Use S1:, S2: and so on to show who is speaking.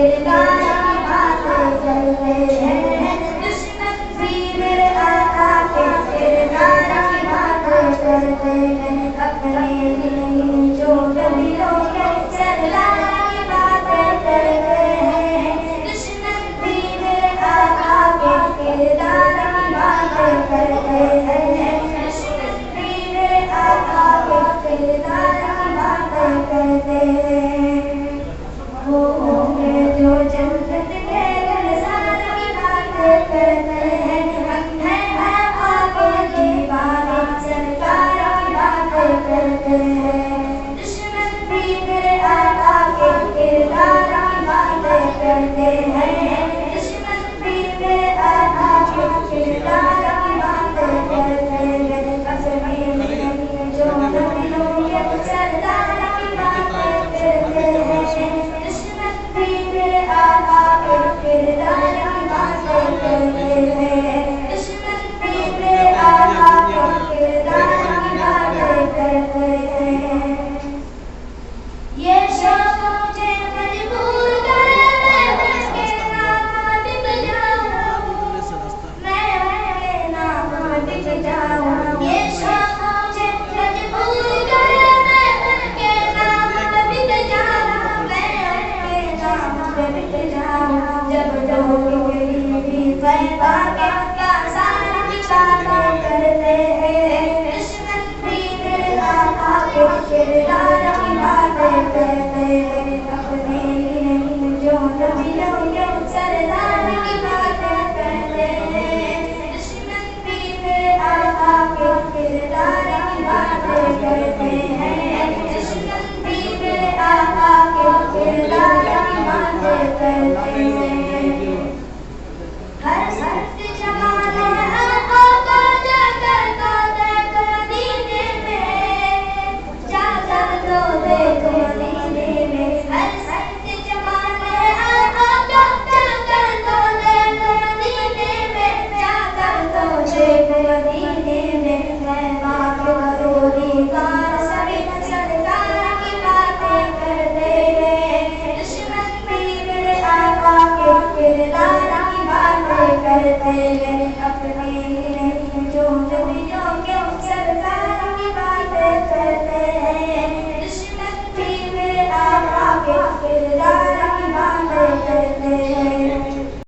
S1: किरदार की बातें करते हैं। दुश्मन भी मेरे आका के किरदार की बातें करते हैं। अपने ही नहीं जो नबियों के सरदार की बातें करते हैं। दुश्मन भी मेरे आका के किरदार की बातें करते हैं। दुश्मन भी मेरे आका के किरदार की बातें करते हैं। वो होंगे जो